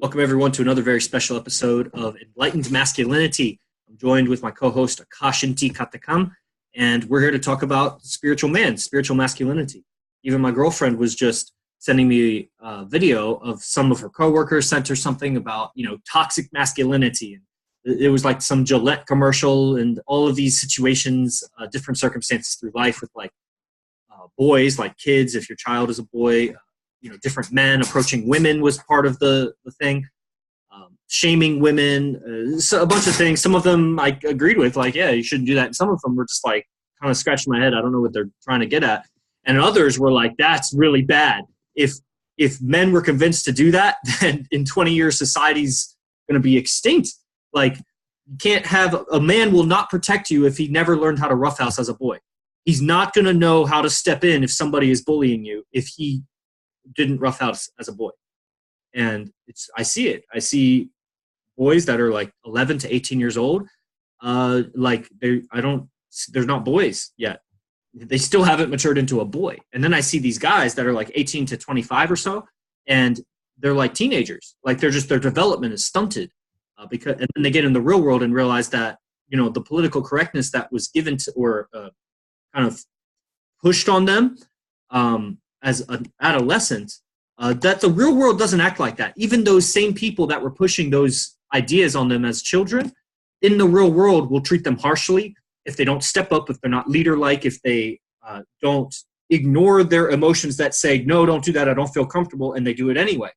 Welcome, everyone, to another very special episode of Enlightened Masculinity. I'm joined with my co-host, Akashanti Katakam, and we're here to talk about spiritual man, spiritual masculinity. Even my girlfriend was just sending me a video of some of her coworkers sent her something about, toxic masculinity. And it was like some Gillette commercial and all of these situations, different circumstances through life with boys, like kids, if your child is a boy, different men approaching women was part of the thing. Shaming women, so a bunch of things. Some of them I agreed with, like, yeah, you shouldn't do that. And some of them were just like kind of scratching my head. I don't know what they're trying to get at. And others were like, that's really bad. If men were convinced to do that, then in 20 years, society's going to be extinct. Like, you can't have a man will not protect you if he never learned how to roughhouse as a boy. He's not going to know how to step in if somebody is bullying you if he didn't roughhouse as a boy. And I see it. I see boys that are like 11 to 18 years old. They're not boys yet. They still haven't matured into a boy. And then I see these guys that are like 18 to 25 or so, and they're like teenagers. Like their development is stunted and then they get in the real world and realize that, the political correctness that was given to, or kind of pushed on them as an adolescent, that the real world doesn't act like that. Even those same people that were pushing those ideas on them as children, in the real world will treat them harshly if they don't step up, if they're not leader-like, if they don't ignore their emotions that say, no, don't do that, I don't feel comfortable, and they do it anyway.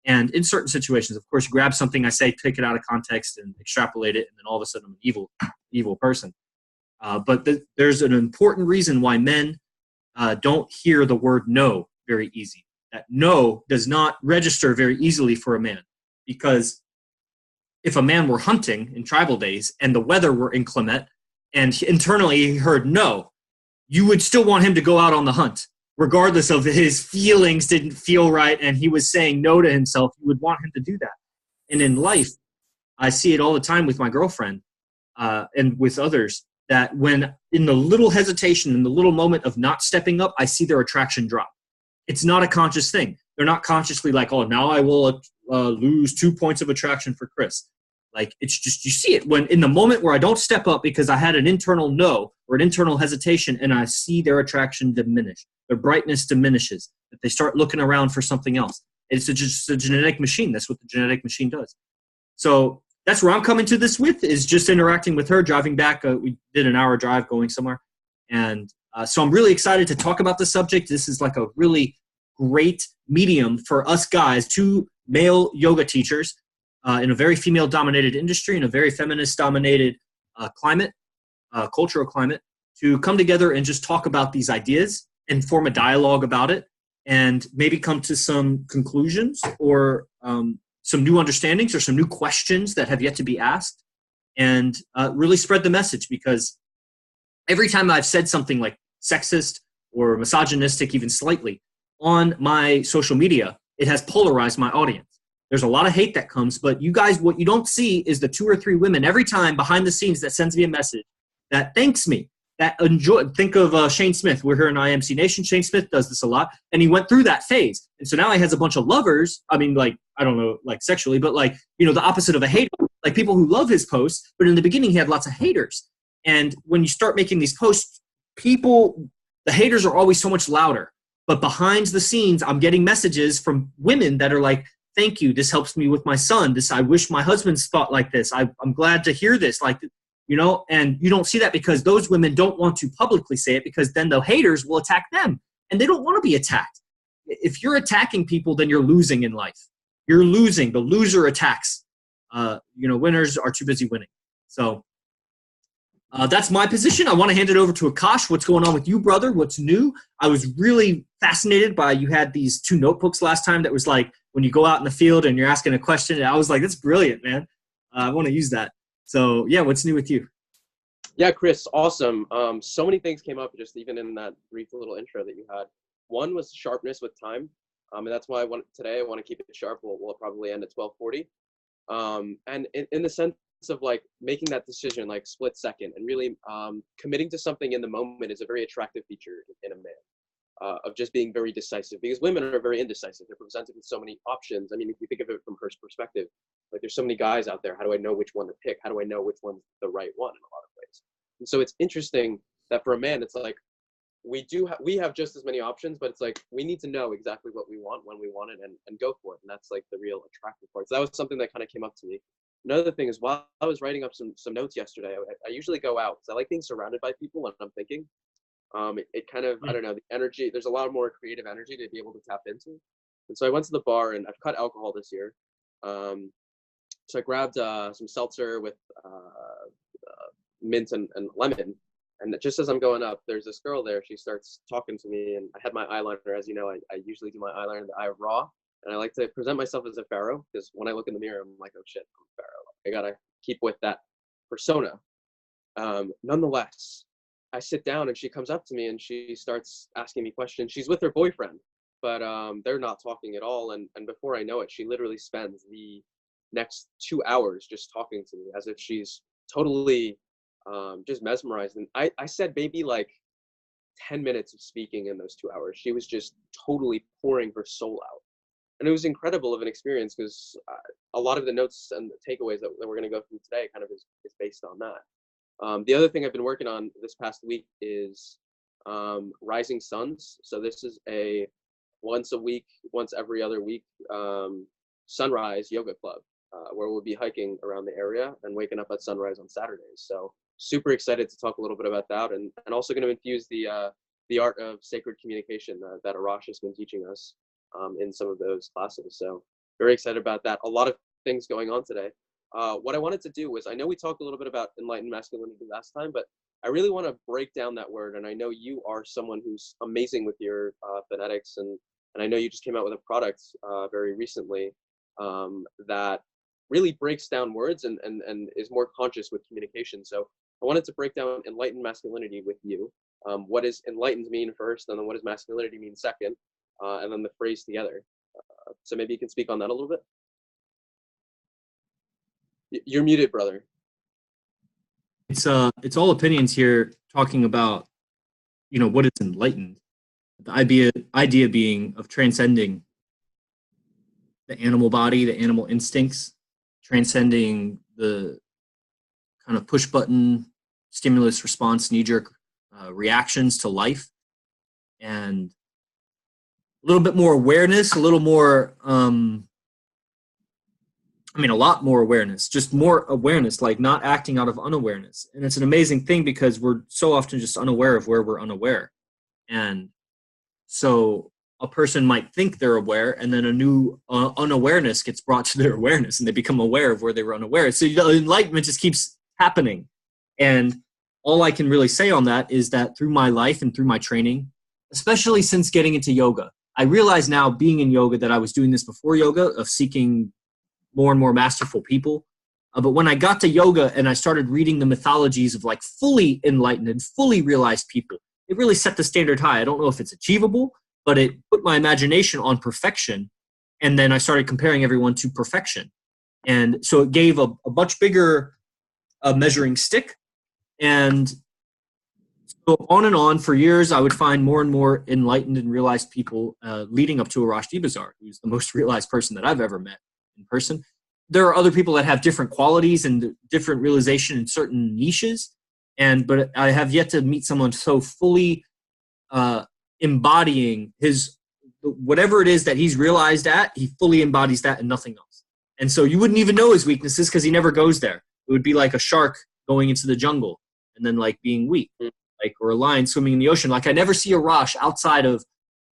And in certain situations, of course, grab something I say, take it out of context and extrapolate it, and then all of a sudden I'm an evil person. But there's an important reason why men don't hear the word no very easy. That no does not register very easily for a man, because if a man were hunting in tribal days and the weather were inclement and internally he heard no, you would still want him to go out on the hunt, regardless of his feelings didn't feel right and he was saying no to himself. You would want him to do that. And in life, I see it all the time with my girlfriend and with others, that when in the little hesitation, in the little moment of not stepping up, I see their attraction drop. It's not a conscious thing. They're not consciously like, oh, now I will lose 2 points of attraction for Chris. Like, it's just, you see it when in the moment where I don't step up because I had an internal no or an internal hesitation, and I see their attraction diminish. Their brightness diminishes. That they start looking around for something else. It's just a genetic machine. That's what the genetic machine does. So that's where I'm coming to this with, is just interacting with her, driving back. We did an hour drive going somewhere. And so I'm really excited to talk about the subject. This is like a really great medium for us guys, two male yoga teachers in a very female-dominated industry, in a very feminist-dominated climate, cultural climate, to come together and just talk about these ideas and form a dialogue about it, and maybe come to some conclusions or some new understandings or some new questions that have yet to be asked, and really spread the message. Because every time I've said something like sexist or misogynistic, even slightly, on my social media, it has polarized my audience. There's a lot of hate that comes, but you guys, what you don't see is the 2 or 3 women every time behind the scenes that sends me a message that thanks me, that enjoy. Think of Shane Smith. We're here in IMC Nation. Shane Smith does this a lot, and he went through that phase. And so now he has a bunch of lovers. I mean, like, I don't know, like sexually, but like, the opposite of a hater, like people who love his posts. But in the beginning, he had lots of haters. And when you start making these posts, the haters are always so much louder. But behind the scenes, I'm getting messages from women that are like, thank you, this helps me with my son. I wish my husband's thought like this. I'm glad to hear this. And you don't see that because those women don't want to publicly say it, because then the haters will attack them. And they don't want to be attacked. If you're attacking people, then you're losing in life. You're losing. The loser attacks. Winners are too busy winning. So that's my position. I want to hand it over to Akash. What's going on with you, brother? What's new? I was really fascinated by, you had these 2 notebooks last time that was like, when you go out in the field and you're asking a question, and I was like, that's brilliant, man. I want to use that. So yeah, what's new with you? Yeah, Chris, awesome. So many things came up just even in that brief little intro that you had. One was sharpness with time. And that's why today I want to keep it sharp. We'll probably end at 12:40. And in the sense of like making that decision, like split second, and really committing to something in the moment is a very attractive feature in a man. of just being very decisive, because women are very indecisive. They're presented with so many options. I mean, if you think of it from her perspective, like there's so many guys out there. How do I know which one to pick? How do I know which one's the right one in a lot of ways? And so it's interesting that for a man, it's like we have just as many options, but it's like we need to know exactly what we want when we want it and go for it. And that's like the real attractive part. So that was something that kind of came up to me. Another thing is, while I was writing up some notes yesterday, I usually go out because I like being surrounded by people when I'm thinking. It kind of, I don't know, the energy, there's a lot more creative energy to be able to tap into. And so I went to the bar, and I've cut alcohol this year. So I grabbed some seltzer with mint and lemon. And just as I'm going up, there's this girl there. She starts talking to me, and I had my eyeliner. As you know, I usually do my eyeliner in the eye of Ra. And I like to present myself as a pharaoh, because when I look in the mirror, I'm like, oh shit, I'm a pharaoh. I gotta keep with that persona. Nonetheless, I sit down, and she comes up to me, and she starts asking me questions. She's with her boyfriend, but they're not talking at all. And before I know it, she literally spends the next 2 hours just talking to me as if she's totally just mesmerized. And I said maybe like 10 minutes of speaking in those 2 hours. She was just totally pouring her soul out. And it was incredible of an experience, because a lot of the notes and the takeaways that we're going to go through today kind of is based on that. The other thing I've been working on this past week is Rising Suns. So this is a once every other week sunrise yoga club, where we'll be hiking around the area and waking up at sunrise on Saturdays. So super excited to talk a little bit about that, and also going to infuse the art of sacred communication that Arash has been teaching us in some of those classes. So very excited about that. A lot of things going on today. What I wanted to do was, I know we talked a little bit about enlightened masculinity last time, but I really want to break down that word. And I know you are someone who's amazing with your phonetics, and I know you just came out with a product very recently that really breaks down words and is more conscious with communication. So I wanted to break down enlightened masculinity with you. What does enlightened mean first, and then what does masculinity mean second, and then the phrase together. So maybe you can speak on that a little bit. You're muted, brother. It's all opinions here, talking about, what is enlightened. The idea being of transcending the animal body, the animal instincts, transcending the kind of push button stimulus response, knee jerk reactions to life, and a little bit more awareness, a little more, a lot more awareness, just more awareness, like not acting out of unawareness. And it's an amazing thing, because we're so often just unaware of where we're unaware. And so a person might think they're aware, and then a new unawareness gets brought to their awareness, and they become aware of where they were unaware. So enlightenment just keeps happening. And all I can really say on that is that through my life and through my training, especially since getting into yoga, I realize now, being in yoga, that I was doing this before yoga, of seeking more and more masterful people. But when I got to yoga and I started reading the mythologies of like fully enlightened and fully realized people, it really set the standard high. I don't know if it's achievable, but it put my imagination on perfection. And then I started comparing everyone to perfection. And so it gave a much bigger measuring stick. And so on and on for years, I would find more and more enlightened and realized people leading up to Arash Dibazar, who's the most realized person that I've ever met in person. There are other people that have different qualities and different realization in certain niches, but I have yet to meet someone so fully embodying his whatever it is that he's realized at. He fully embodies that and nothing else. And so you wouldn't even know his weaknesses, because he never goes there. It would be like a shark going into the jungle and then like being weak, or a lion swimming in the ocean. Like I never see Arash outside of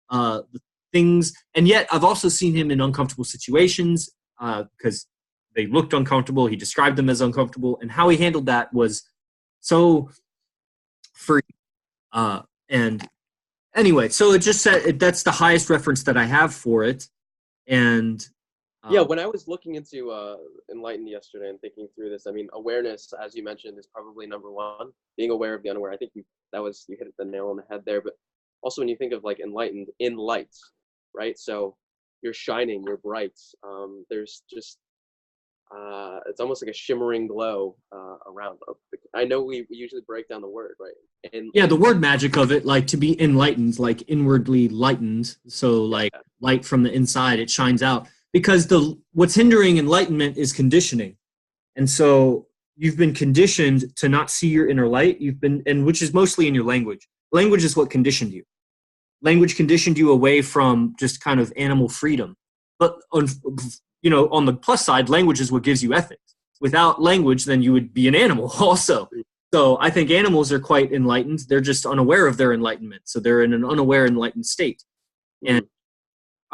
the things, and yet I've also seen him in uncomfortable situations because they looked uncomfortable. He described them as uncomfortable, and how he handled that was so free. And anyway, so it just said that's the highest reference that I have for it. And yeah, when I was looking into Enlightened yesterday and thinking through this, I mean, awareness, as you mentioned, is probably number one. Being aware of the unaware. I think you hit the nail on the head there. But also, when you think of like enlightened, in light, right? So you're shining, you're bright. There's just it's almost like a shimmering glow around. I know we usually break down the word, right? Yeah, the word magic of it, like to be enlightened, like inwardly lightened. So like Yeah. light from the inside, it shines out. Because the what's hindering enlightenment is conditioning. And so you've been conditioned to not see your inner light. You've been, and which is mostly in your language. Language is what conditioned you. Language conditioned you away from just kind of animal freedom. But on, on the plus side, language is what gives you ethics. Without language, then you would be an animal also. So I think animals are quite enlightened. They're just unaware of their enlightenment. So they're in an unaware enlightened state. And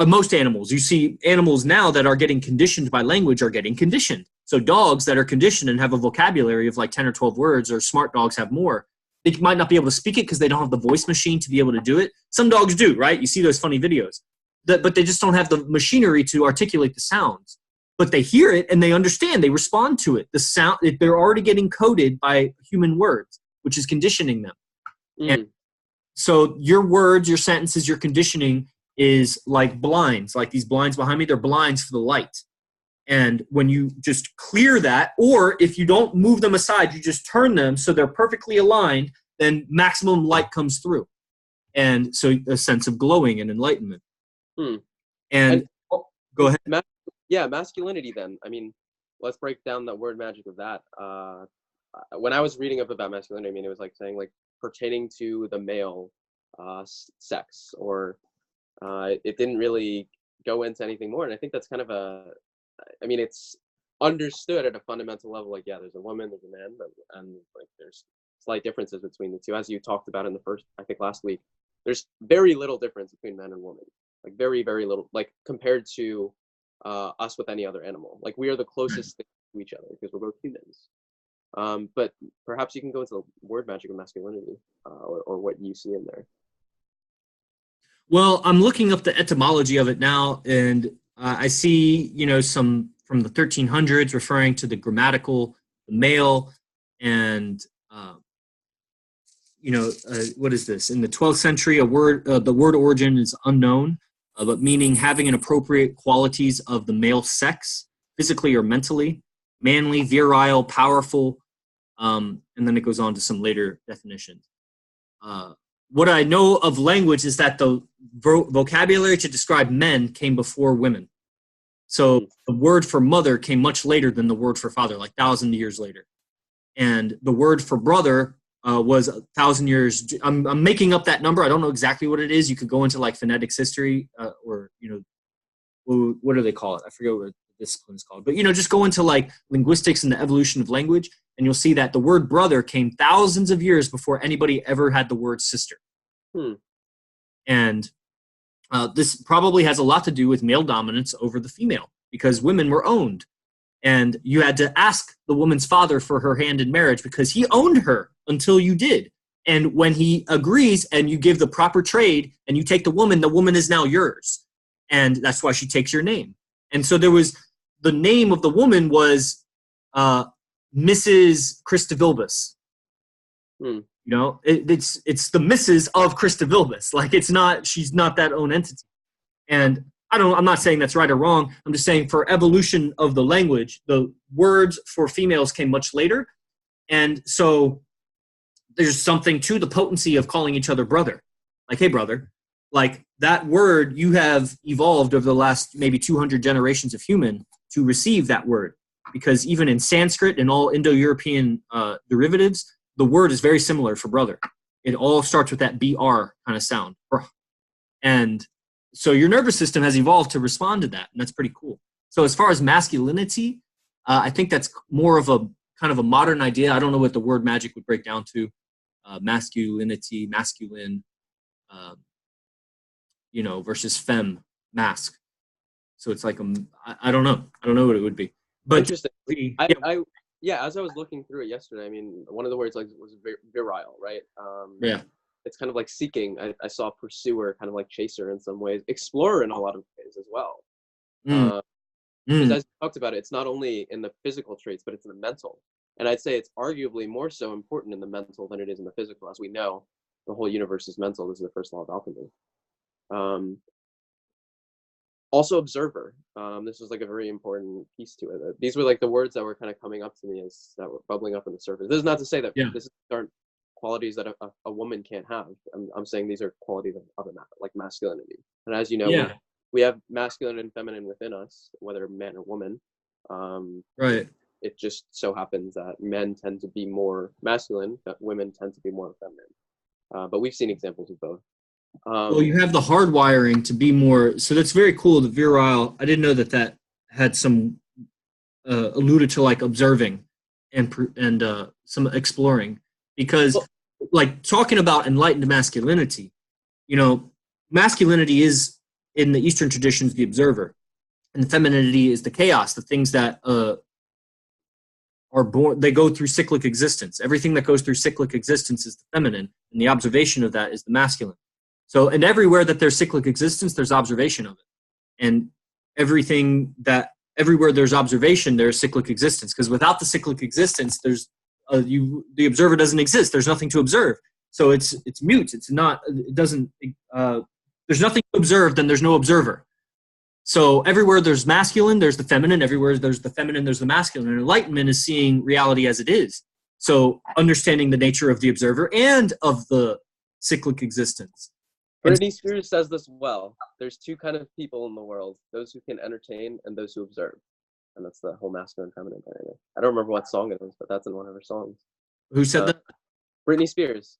most animals, you see animals now that are getting conditioned by language are getting conditioned. So dogs that are conditioned and have a vocabulary of like 10 or 12 words, or smart dogs have more. They might not be able to speak it because they don't have the voice machine to be able to do it. Some dogs do, right? You see those funny videos. But they just don't have the machinery to articulate the sounds. But they hear it and they understand. They respond to it. The sound, they're already getting coded by human words, which is conditioning them. And so your words, your sentences, your conditioning is like blinds, like these blinds behind me. They're blinds for the light. And when you just clear that, or if you don't move them aside, you just turn them so they're perfectly aligned, then maximum light comes through. And so a sense of glowing and enlightenment. And go ahead. Masculinity then. I mean, let's break down the word magic of that. When I was reading up about masculinity, I mean, it was like saying like pertaining to the male sex, or it didn't really go into anything more. And I think that's kind of it's understood at a fundamental level. Like, yeah, there's a woman, there's a man, and like there's slight differences between the two. As you talked about in the first, I think last week, there's very little difference between man and woman. Like very, very little, like compared to us with any other animal. Like we are the closest thing to each other because we're both humans. But perhaps you can go into the word magic of masculinity, or what you see in there. Well, I'm looking up the etymology of it now, and I see, some from the 1300s referring to the grammatical, the male, and what is this? In the 12th century, the word origin is unknown, but meaning having an appropriate qualities of the male sex, physically or mentally, manly, virile, powerful, and then it goes on to some later definitions. What I know of language is that the vocabulary to describe men came before women. So the word for mother came much later than the word for father, like 1,000 years later. And the word for brother was 1,000 years. I'm making up that number. I don't know exactly what it is. You could go into like phonetics history, or, what do they call it? I forget what the discipline is called. But, just go into like linguistics and the evolution of language, and you'll see that the word brother came thousands of years before anybody ever had the word sister. And this probably has a lot to do with male dominance over the female, because women were owned. And you had to ask the woman's father for her hand in marriage because he owned her until you did. And when he agrees and you give the proper trade and you take the woman is now yours. And that's why she takes your name. And so the name of the woman was Mrs. Christovilbus. It's the Mrs. of Christovilbus. Like she's not that own entity. And I'm not saying that's right or wrong. I'm just saying for evolution of the language, the words for females came much later. And so there's something to the potency of calling each other brother. Like, hey, brother. Like that word, you have evolved over the last maybe 200 generations of human to receive that word. Because even in Sanskrit and all Indo-European derivatives, the word is very similar for brother. It all starts with that BR kind of sound. And so your nervous system has evolved to respond to that, and that's pretty cool. So as far as masculinity, I think that's more of a kind of a modern idea. I don't know what the word magic would break down to. Masculinity, masculine, versus femme, mask. So it's like I don't know. I don't know what it would be. But interesting. As I was looking through it yesterday, I mean, one of the words like was virile, right? It's kind of like seeking. I saw pursuer, kind of like chaser in some ways, explorer in a lot of ways as well. Because as you talked about it, it's not only in the physical traits, but it's in the mental. And I'd say it's arguably more so important in the mental than it is in the physical. As we know, the whole universe is mental. This is the first law of alchemy. Also observer. This was like a very important piece to it. These were like the words that were kind of coming up to me as that were bubbling up on the surface. This is not to say that Yeah. this aren't qualities that a woman can't have. I'm saying these are qualities of like masculinity. And as you know, Yeah. we have masculine and feminine within us, whether man or woman. Right. It just so happens that men tend to be more masculine, but women tend to be more feminine. But we've seen examples of both. Well, you have the hardwiring to be more. So that's very cool. The virile. I didn't know that had some alluded to like observing and some exploring, because like talking about enlightened masculinity, masculinity is in the Eastern traditions the observer, and femininity is the chaos, the things that are born. They go through cyclic existence. Everything that goes through cyclic existence is the feminine, and the observation of that is the masculine. So, and everywhere that there's cyclic existence, there's observation of it. And everywhere there's observation, there's cyclic existence. Because without the cyclic existence, the observer doesn't exist. There's nothing to observe. So it's mute. It's not. It doesn't. There's nothing to observe. Then there's no observer. So everywhere there's masculine, there's the feminine. Everywhere there's the feminine, there's the masculine. And enlightenment is seeing reality as it is. So understanding the nature of the observer and of the cyclic existence. Britney Spears says this well. There's two kind of people in the world: those who can entertain and those who observe. And that's the whole masculine feminine dynamic. I don't remember what song it is, but that's in one of her songs. Who said that? Britney Spears.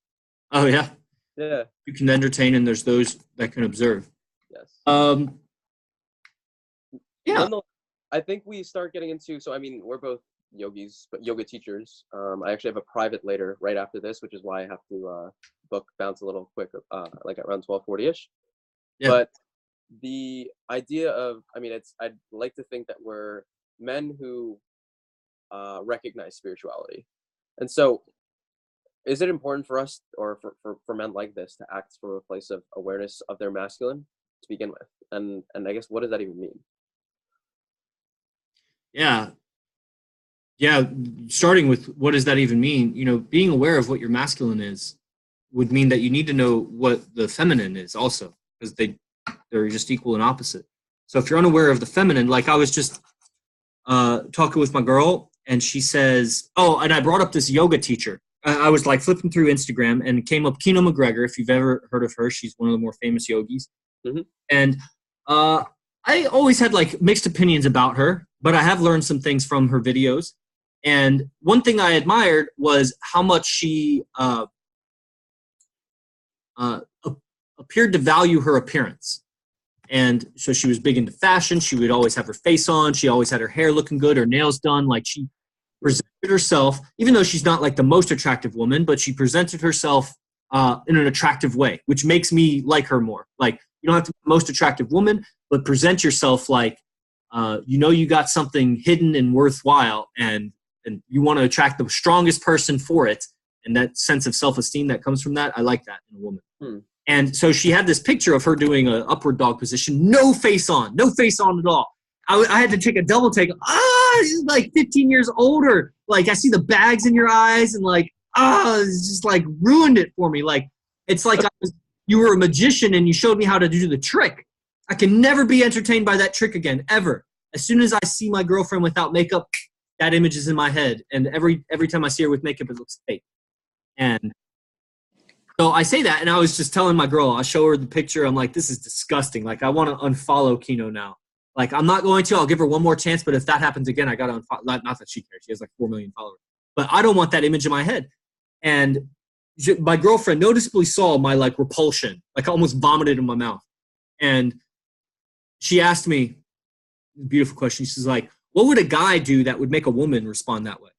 Oh yeah. Yeah. You can entertain, and there's those that can observe. Yes. Yeah. I think we start getting into. So I mean, we're both yogis, but yoga teachers. I actually have a private later, right after this, which is why I have to bounce a little quick, like around 12:40ish. Yeah. But the idea of, I'd like to think that we're men who recognize spirituality, and so is it important for us, or for men like this, to act from a place of awareness of their masculine to begin with, and I guess what does that even mean? Yeah, starting with what does that even mean? Being aware of what your masculine is would mean that you need to know what the feminine is also, because they're just equal and opposite. So if you're unaware of the feminine, like I was just talking with my girl, and she says, and I brought up this yoga teacher. I was like flipping through Instagram, and it came up Kino McGregor. If you've ever heard of her, she's one of the more famous yogis. Mm-hmm. And I always had like mixed opinions about her, but I have learned some things from her videos. And one thing I admired was how much she appeared to value her appearance. And so she was big into fashion. She would always have her face on. She always had her hair looking good, her nails done. Like she presented herself, even though she's not like the most attractive woman, but she presented herself in an attractive way, which makes me like her more. Like, you don't have to be the most attractive woman, but present yourself like, you got something hidden and worthwhile, and you want to attract the strongest person for it. And that sense of self-esteem that comes from that, I like that in a woman. And so she had this picture of her doing an upward dog position, no face on at all. I had to take a double take. She's like 15 years older. Like, I see the bags in your eyes, and like, it's just like ruined it for me. Like, it's like you were a magician and you showed me how to do the trick. I can never be entertained by that trick again, ever. As soon as I see my girlfriend without makeup, that image is in my head. And every time I see her with makeup, it looks fake. And so I say that, and I was just telling my girl, I show her the picture. I'm like, this is disgusting. Like, I want to unfollow Kino now. Like, I'm not going to. I'll give her one more chance, but if that happens again, I got to unfollow. Not that she cares. She has like 4 million followers. But I don't want that image in my head. And my girlfriend noticeably saw my like repulsion. Like, I almost vomited in my mouth. And she asked me, beautiful question. She's like, what would a guy do that would make a woman respond that way?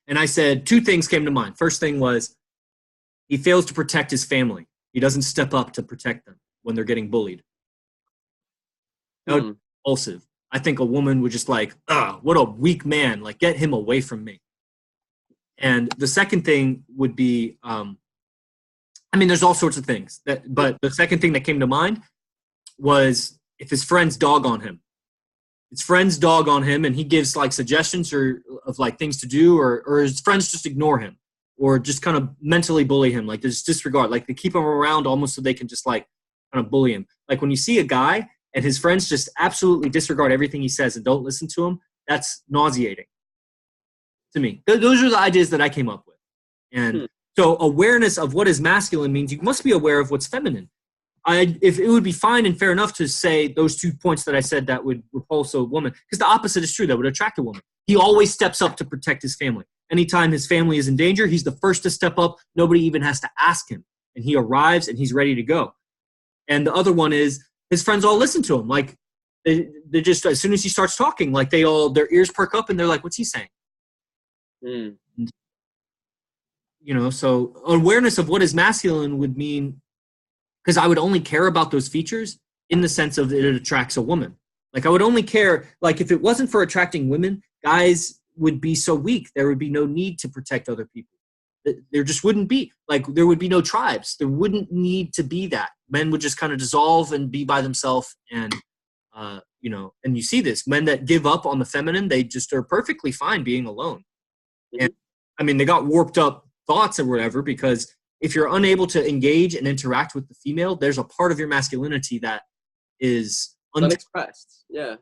And I said, 2 things came to mind. First thing was, he fails to protect his family. He doesn't step up to protect them when they're getting bullied. That would be impulsive. I think a woman would just like, what a weak man. Like, get him away from me. And the second thing would be, there's all sorts of things. But the second thing that came to mind was if his friends dog on him. His friends dog on him, and he gives like suggestions of like things to do, or his friends just ignore him, or just kind of mentally bully him, like there's disregard, like they keep him around almost so they can just like kind of bully him. Like when you see a guy and his friends just absolutely disregard everything he says and don't listen to him, that's nauseating to me. Those are the ideas that I came up with. And so awareness of what is masculine means you must be aware of what's feminine. If it would be fine and fair enough to say those 2 points that I said that would repulse a woman, because the opposite is true, that would attract a woman. He always steps up to protect his family. Anytime his family is in danger, he's the first to step up. Nobody even has to ask him. And he arrives and he's ready to go. And the other one is his friends all listen to him. Like they just, as soon as he starts talking, like their ears perk up and they're like, what's he saying? And, so awareness of what is masculine would mean, because I would only care about those features in the sense of it attracts a woman. Like I would only care, like if it wasn't for attracting women, guys would be so weak. There would be no need to protect other people. There just wouldn't be. Like there would be no tribes. There wouldn't need to be that. Men would just kind of dissolve and be by themselves. And, and you see this. Men that give up on the feminine, they just are perfectly fine being alone. And I mean, they got warped up thoughts or whatever, because if you're unable to engage and interact with the female, there's a part of your masculinity that is unexpressed. Yeah.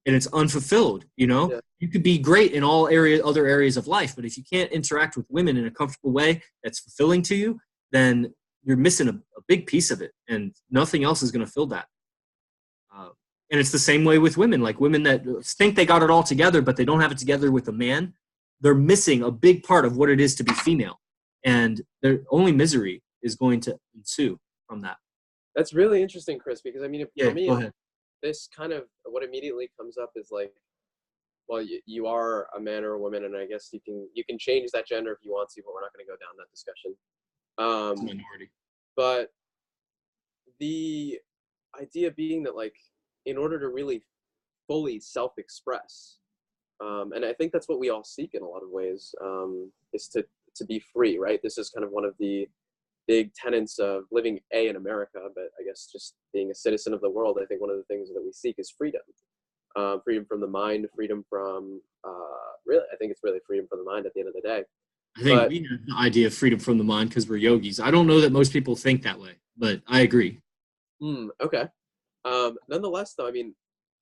And it's unfulfilled, Yeah. You could be great in all other areas of life, but if you can't interact with women in a comfortable way that's fulfilling to you, then you're missing a big piece of it, and nothing else is going to fill that. And it's the same way with women. Like women that think they got it all together, but they don't have it together with a man, they're missing a big part of what it is to be female. And their only misery is going to ensue from that. That's really interesting, Chris, because I mean, for me, go ahead. This kind of what immediately comes up is like, well, you are a man or a woman, and I guess you can change that gender if you want to, but we're not going to go down that discussion. It's a minority. But the idea being that, like, in order to really fully self-express, and I think that's what we all seek in a lot of ways, is to be free, right? This is kind of one of the big tenets of living in America, but I guess just being a citizen of the world. I think one of the things that we seek is freedom. Freedom from the mind, freedom from, I think it's really freedom from the mind at the end of the day. I think we have the idea of freedom from the mind because we're yogis. I don't know that most people think that way, but I agree. Okay. Nonetheless, though, I mean,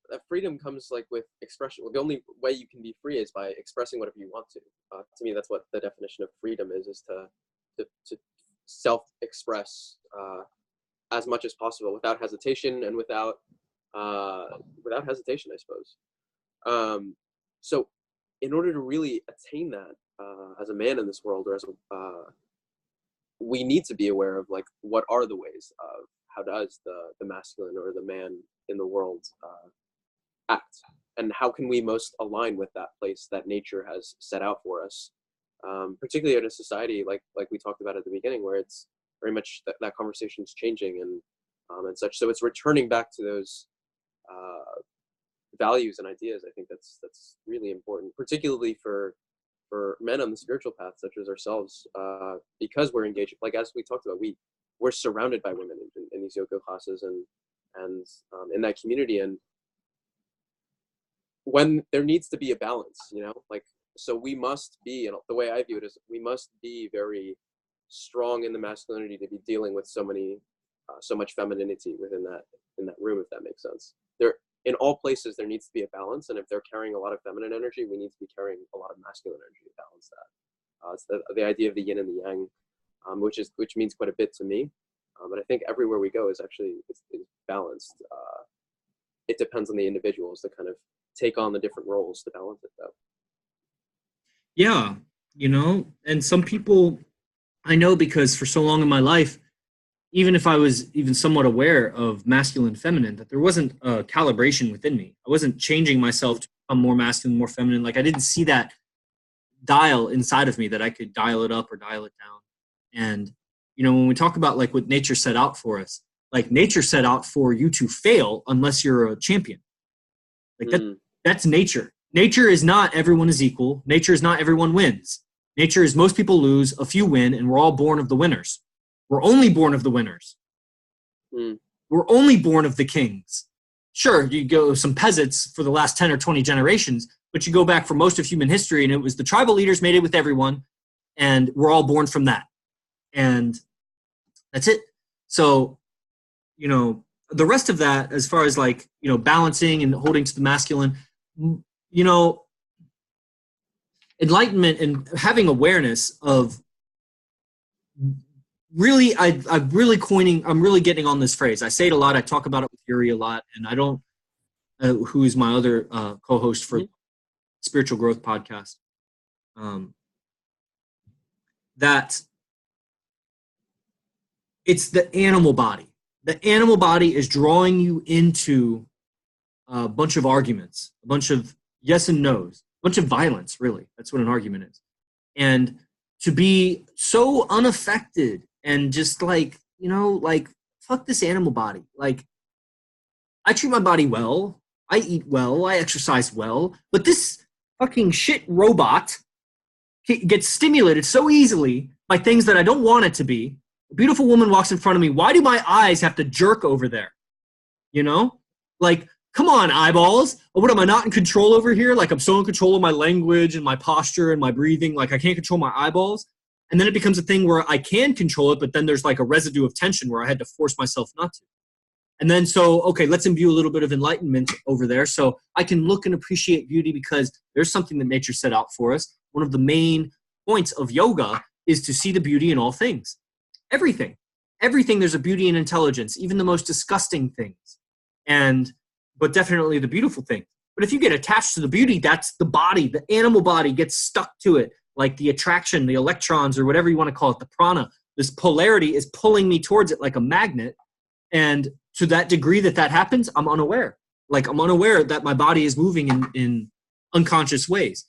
that freedom comes like with expression. Well, the only way you can be free is by expressing whatever you want to. To me, that's what the definition of freedom is to self-express as much as possible without hesitation and without hesitation, I suppose. So in order to really attain that as a man in this world, or we need to be aware of, like, what are the ways of how does the masculine or the man in the world act, and how can we most align with that place that nature has set out for us, particularly in a society like we talked about at the beginning, where it's very much that conversation is changing and such. So it's returning back to those values and ideas. I think that's really important, particularly for men on the spiritual path such as ourselves, because we're engaged, like as we talked about, we're surrounded by women in these yoga classes and in that community. And when there needs to be a balance, like, so we must be, and the way I view it is, we must be very strong in the masculinity to be dealing with so much femininity in that room, if that makes sense. In all places there needs to be a balance, and if they're carrying a lot of feminine energy, we need to be carrying a lot of masculine energy to balance that. It's the idea of the yin and the yang, which means quite a bit to me. But I think everywhere we go is balanced. It depends on the individuals to kind of take on the different roles to balance it, though. Yeah, and some people I know, because for so long in my life, even if I was even somewhat aware of masculine and feminine, that there wasn't a calibration within me. I wasn't changing myself to become more masculine, more feminine. Like I didn't see that dial inside of me that I could dial it up or dial it down. And, when we talk about like what nature set out for us, like nature set out for you to fail unless you're a champion. Like that's nature. Nature is not everyone is equal. Nature is not everyone wins. Nature is most people lose, a few win, and we're all born of the winners. We're only born of the winners. We're only born of the kings. Sure, you go some peasants for the last 10 or 20 generations, but you go back for most of human history, and it was the tribal leaders made it with everyone, and we're all born from that. And that's it. So you know, the rest of that, as far as like, you know, balancing and holding to the masculine, you know, enlightenment and having awareness of really, I'm really getting on this phrase. I say it a lot. I talk about it with Yuri a lot, and I don't, who is my other co-host for Spiritual Growth Podcast, that it's the animal body. The animal body is drawing you into a bunch of arguments, a bunch of yes and no's, a bunch of violence, really. That's what an argument is. And to be so unaffected and just like, you know, like, fuck this animal body. Like, I treat my body well. I eat well. I exercise well. But this fucking shit robot gets stimulated so easily by things that I don't want it to be. A beautiful woman walks in front of me. Why do my eyes have to jerk over there? You know? Like, come on, eyeballs. What, am I not in control over here? Like, I'm so in control of my language and my posture and my breathing. Like, I can't control my eyeballs. And then it becomes a thing where I can control it, but then there's like a residue of tension where I had to force myself not to. And then so, okay, let's imbue a little bit of enlightenment over there so I can look and appreciate beauty, because there's something that nature set out for us. One of the main points of yoga is to see the beauty in all things. Everything. Everything, there's a beauty and intelligence, even the most disgusting things. But definitely the beautiful thing. But if you get attached to the beauty, that's the body. The animal body gets stuck to it, like the attraction, the electrons, or whatever you want to call it, the prana. This polarity is pulling me towards it like a magnet. And to that degree that happens, I'm unaware. Like, I'm unaware that my body is moving in unconscious ways.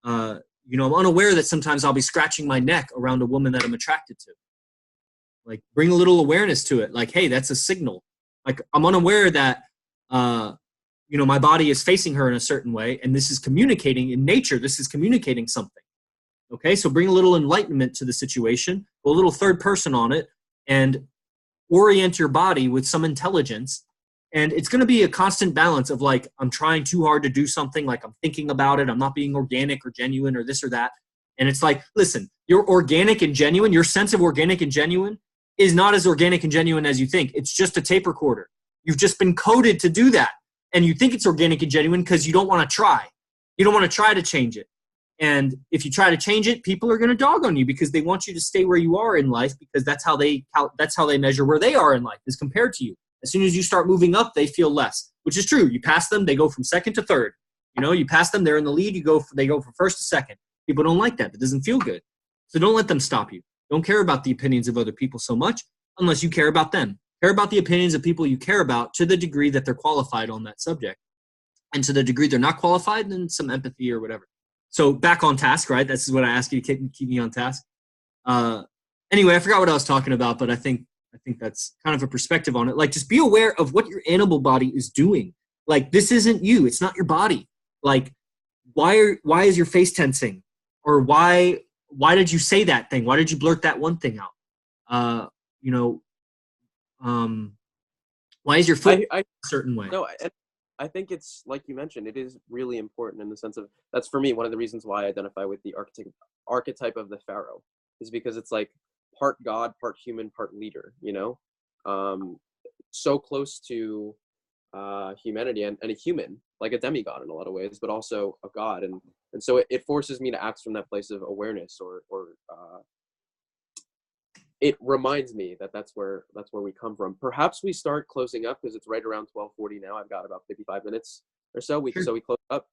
You know, I'm unaware that sometimes I'll be scratching my neck around a woman that I'm attracted to. Like, bring a little awareness to it. Like, hey, that's a signal. Like, I'm unaware that, you know, my body is facing her in a certain way, and this is communicating in nature. This is communicating something. Okay, so bring a little enlightenment to the situation, go a little third person on it, and orient your body with some intelligence. And it's going to be a constant balance of like, I'm trying too hard to do something, like I'm thinking about it, I'm not being organic or genuine or this or that. And it's like, listen, you're organic and genuine, your sense of organic and genuine is not as organic and genuine as you think. It's just a tape recorder. You've just been coded to do that. And you think it's organic and genuine because you don't want to try. You don't want to try to change it. And if you try to change it, people are going to dog on you because they want you to stay where you are in life, because that's how they measure where they are in life, is compared to you. As soon as you start moving up, they feel less, which is true. You pass them, they go from second to third. You know, you pass them, they're in the lead, they go from first to second. People don't like that. It doesn't feel good. So don't let them stop you. Don't care about the opinions of other people so much unless you care about them. Care about the opinions of people you care about to the degree that they're qualified on that subject. And to the degree they're not qualified, then some empathy or whatever. So back on task, right? This is what I ask you to keep me on task. Anyway, I forgot what I was talking about, but I think that's kind of a perspective on it. Like, just be aware of what your animal body is doing. Like, this isn't you. It's not your body. Like, why is your face tensing? Or why did you say that thing? Why did you blurt that one thing out? You know, why is your foot a certain way? No, I think it's like you mentioned, it is really important in the sense of, that's for me one of the reasons why I identify with the archetype of the pharaoh, is because it's like part God, part human, part leader, you know, so close to humanity and a human, like a demigod in a lot of ways, but also a god, and so it forces me to act from that place of awareness, or it reminds me that that's where we come from. Perhaps we start closing up because it's right around 12:40 now. I've got about 55 minutes or so. So we close up.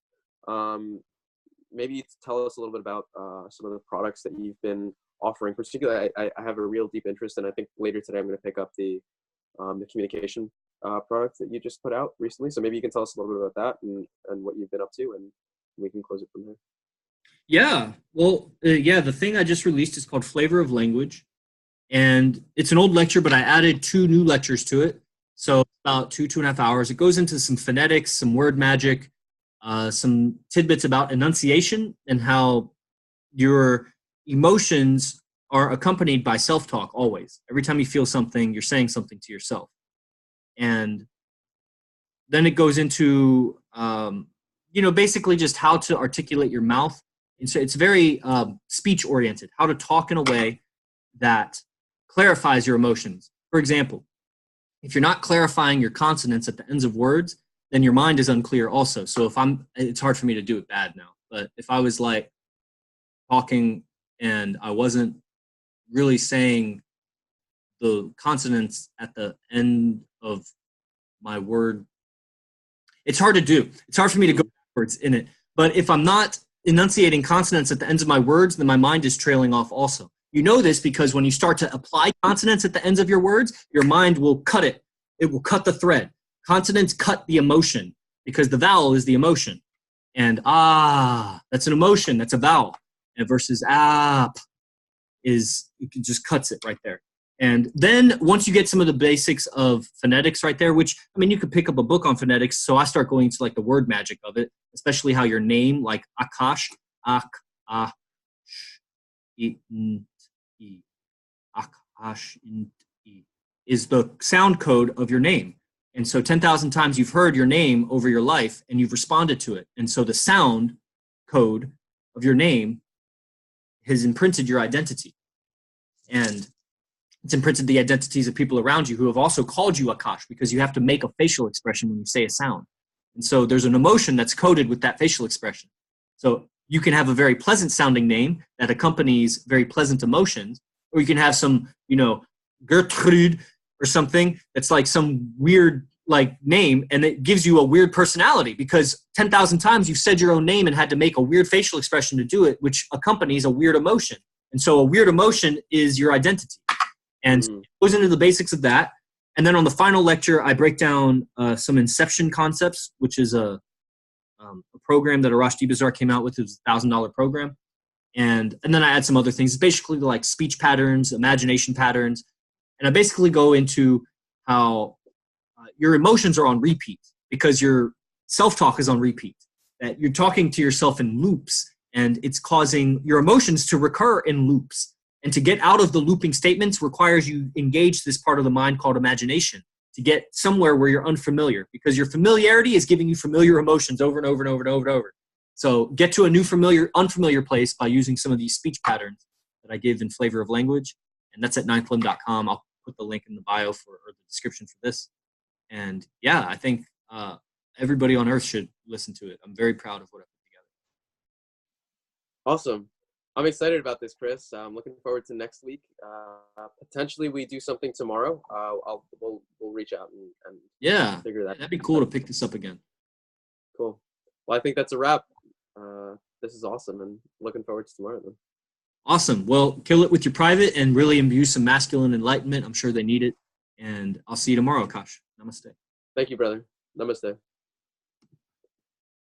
Maybe tell us a little bit about some of the products that you've been offering. Particularly, I have a real deep interest, and I think later today I'm going to pick up the communication product that you just put out recently. So maybe you can tell us a little bit about that and what you've been up to, and we can close it from there. Yeah. Well, the thing I just released is called Flavor of Language. And it's an old lecture, but I added 2 new lectures to it. So about 2.5 hours. It goes into some phonetics, some word magic, some tidbits about enunciation and how your emotions are accompanied by self-talk always. Every time you feel something, you're saying something to yourself. And then it goes into, basically just how to articulate your mouth. And so it's very speech-oriented, how to talk in a way that clarifies your emotions. For example, if you're not clarifying your consonants at the ends of words, then your mind is unclear also. So it's hard for me to do it bad now, but if I was like talking and I wasn't really saying the consonants at the end of my word, it's hard to do. It's hard for me to go backwards in it. But if I'm not enunciating consonants at the ends of my words, then my mind is trailing off also. You know this because when you start to apply consonants at the ends of your words, your mind will cut it. It will cut the thread. Consonants cut the emotion because the vowel is the emotion. And that's an emotion. That's a vowel. And versus it just cuts it right there. And then once you get some of the basics of phonetics right there, which, I mean, you could pick up a book on phonetics. So I start going to like the word magic of it, especially how your name, like Akash, Akash, is the sound code of your name. And so 10,000 times you've heard your name over your life and you've responded to it. And so the sound code of your name has imprinted your identity. And it's imprinted the identities of people around you who have also called you Akash, because you have to make a facial expression when you say a sound. And so there's an emotion that's coded with that facial expression. So you can have a very pleasant sounding name that accompanies very pleasant emotions, or you can have some, Gertrude or something that's like some weird like name, and it gives you a weird personality because 10,000 times you've said your own name and had to make a weird facial expression to do it, which accompanies a weird emotion. And so a weird emotion is your identity. And it goes into the basics of that. And then on the final lecture, I break down some inception concepts, which is a program that Arash Dibazar came out with. It was a $1,000 program. And then I add some other things. It's basically like speech patterns, imagination patterns. And I basically go into how your emotions are on repeat because your self-talk is on repeat. That you're talking to yourself in loops, and it's causing your emotions to recur in loops. And to get out of the looping statements requires you engage this part of the mind called imagination to get somewhere where you're unfamiliar, because your familiarity is giving you familiar emotions over and over and over and over and over. So get to a new unfamiliar place by using some of these speech patterns that I give in Flavor of Language. And that's at ninthlim.com. I'll put the link in the bio or the description for this. And yeah, I think everybody on earth should listen to it. I'm very proud of what I put together. Awesome. I'm excited about this, Chris. I'm looking forward to next week. Potentially we do something tomorrow. We'll reach out and figure that out. That'd be cool to pick this up again. Cool. Well, I think that's a wrap. This is awesome, and looking forward to tomorrow then. Awesome. Well, kill it with your private and really imbue some masculine enlightenment. I'm sure they need it. And I'll see you tomorrow, Akash. Namaste. Thank you, brother. Namaste.